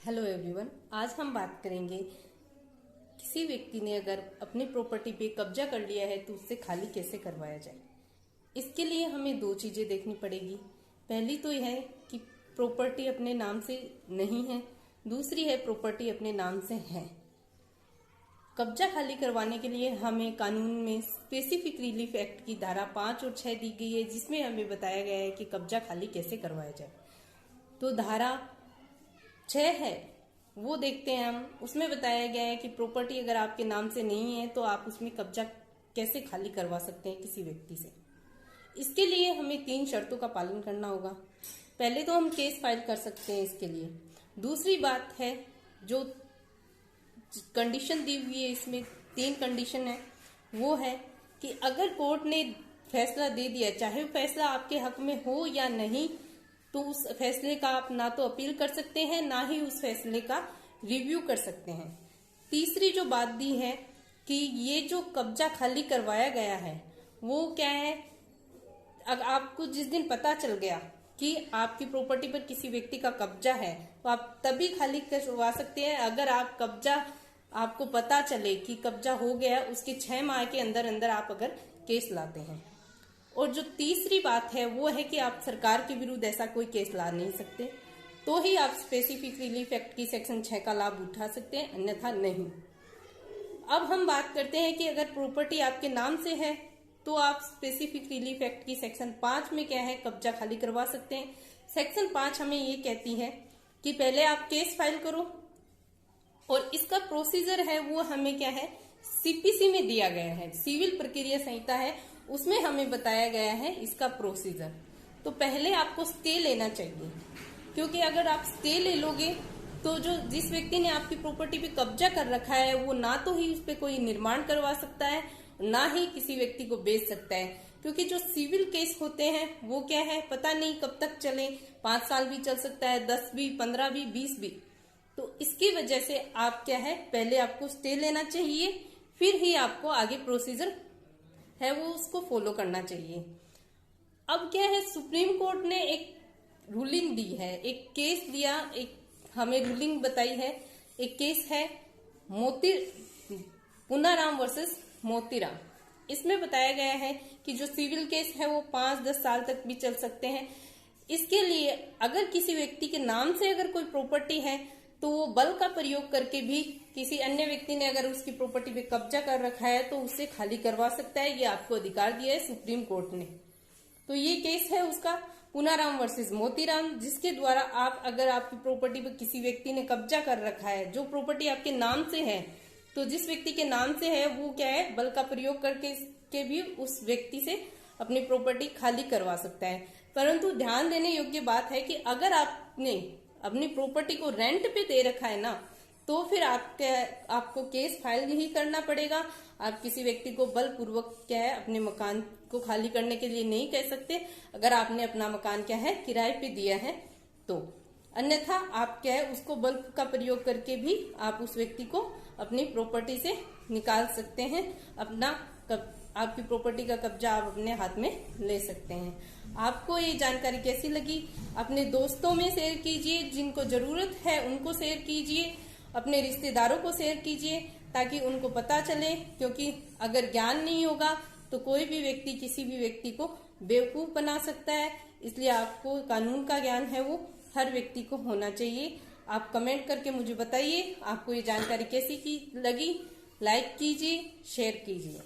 Hello everyone, आज हम बात करेंगे किसी व्यक्ति ने अगर अपनी प्रॉपर्टी पे कब्जा कर लिया है तो उससे खाली कैसे करवाया जाए। इसके लिए हमें दो चीजें देखनी पड़ेगी। पहली तो यह है कि प्रॉपर्टी अपने नाम से नहीं है, दूसरी है प्रॉपर्टी अपने नाम से है। कब्जा खाली करवाने के लिए हमें कानून में स्पेसिफिक रिलीफ एक्ट की धारा 5 और 6 दी गई है, जिसमें हमें बताया गया है कि कब्जा खाली कैसे करवाया जाए। तो धारा 6 है वो देखते हैं हम। उसमें बताया गया है कि प्रॉपर्टी अगर आपके नाम से नहीं है तो आप उसमें कब्जा कैसे खाली करवा सकते हैं किसी व्यक्ति से। इसके लिए हमें 3 शर्तों का पालन करना होगा। पहले तो हम केस फाइल कर सकते हैं इसके लिए। दूसरी बात है, जो कंडीशन दी हुई है इसमें 3 कंडीशन है, वो है कि अगर कोर्ट ने फैसला दे दिया, चाहे फैसला आपके हक में हो या नहीं, तो उस फैसले का आप ना तो अपील कर सकते हैं, ना ही उस फैसले का रिव्यू कर सकते हैं। तीसरी जो बात दी है कि ये जो कब्जा खाली करवाया गया है वो क्या है, अगर आपको जिस दिन पता चल गया कि आपकी प्रॉपर्टी पर किसी व्यक्ति का कब्जा है तो आप तभी खाली करवा सकते हैं अगर आप कब्जा आपको पता चले कि कब्जा हो गया, उसके 6 माह के अंदर अंदर आप अगर केस लाते हैं। और जो तीसरी बात है वो है कि आप सरकार के विरुद्ध ऐसा कोई केस ला नहीं सकते, तो ही आप स्पेसिफिक रिलीफ एक्ट की सेक्शन 6 का लाभ उठा सकते हैं, अन्यथा नहीं। अब हम बात करते हैं कि अगर प्रॉपर्टी आपके नाम से है तो आप स्पेसिफिक रिलीफ एक्ट की सेक्शन 5 में क्या है, कब्जा खाली करवा सकते हैं। सेक्शन 5 हमें ये कहती है कि पहले आप केस फाइल करो, और इसका प्रोसीजर है वो हमें क्या है, सीपीसी में दिया गया है, सिविल प्रक्रिया संहिता है, उसमें हमें बताया गया है इसका प्रोसीजर। तो पहले आपको स्टे लेना चाहिए, क्योंकि अगर आप स्टे ले लोगे तो जो जिस व्यक्ति ने आपकी प्रॉपर्टी पे कब्जा कर रखा है वो ना तो ही उस पर कोई निर्माण करवा सकता है, ना ही किसी व्यक्ति को बेच सकता है। क्योंकि जो सिविल केस होते हैं वो क्या है, पता नहीं कब तक चले, 5 साल भी चल सकता है, 10 भी, 15 भी, 20 भी। तो इसकी वजह से आप क्या है, पहले आपको स्टे लेना चाहिए, फिर ही आपको आगे प्रोसीजर है वो उसको फॉलो करना चाहिए। अब क्या है, सुप्रीम कोर्ट ने एक रूलिंग दी है, एक केस दिया, एक हमें रूलिंग बताई है। एक केस है पूनाराम वर्सेस मोतीराम। इसमें बताया गया है कि जो सिविल केस है वो 5-10 साल तक भी चल सकते हैं। इसके लिए अगर किसी व्यक्ति के नाम से अगर कोई प्रॉपर्टी है तो वो बल का प्रयोग करके भी किसी अन्य व्यक्ति ने अगर उसकी प्रॉपर्टी पे कब्जा कर रखा है तो उससे खाली करवा सकता है। ये आपको अधिकार दिया है सुप्रीम कोर्ट ने। तो ये केस है उसका पूनाराम वर्सेस मोतीराम, जिसके द्वारा आप अगर आपकी प्रॉपर्टी पे किसी व्यक्ति ने कब्जा कर रखा है, जो प्रॉपर्टी आपके नाम से है, तो जिस व्यक्ति के नाम से है वो क्या है, बल का प्रयोग करके भी उस व्यक्ति से अपनी प्रॉपर्टी खाली करवा सकता है। परंतु ध्यान देने योग्य बात है कि अगर आपने अपनी प्रॉपर्टी को रेंट पे दे रखा है ना, तो फिर आपको केस फाइल ही करना पड़ेगा। आप किसी व्यक्ति को बलपूर्वक क्या है अपने मकान को खाली करने के लिए नहीं कह सकते, अगर आपने अपना मकान क्या है किराए पे दिया है तो। अन्यथा आप क्या है उसको बल का प्रयोग करके भी आप उस व्यक्ति को अपनी प्रॉपर्टी से निकाल सकते हैं, आपकी प्रॉपर्टी का कब्जा आप अपने हाथ में ले सकते हैं। आपको ये जानकारी कैसी लगी, अपने दोस्तों में शेयर कीजिए, जिनको जरूरत है उनको शेयर कीजिए, अपने रिश्तेदारों को शेयर कीजिए ताकि उनको पता चले। क्योंकि अगर ज्ञान नहीं होगा तो कोई भी व्यक्ति किसी भी व्यक्ति को बेवकूफ बना सकता है। इसलिए आपको कानून का ज्ञान है वो हर व्यक्ति को होना चाहिए। आप कमेंट करके मुझे बताइए आपको ये जानकारी कैसी लगी। लाइक कीजिए, शेयर कीजिए।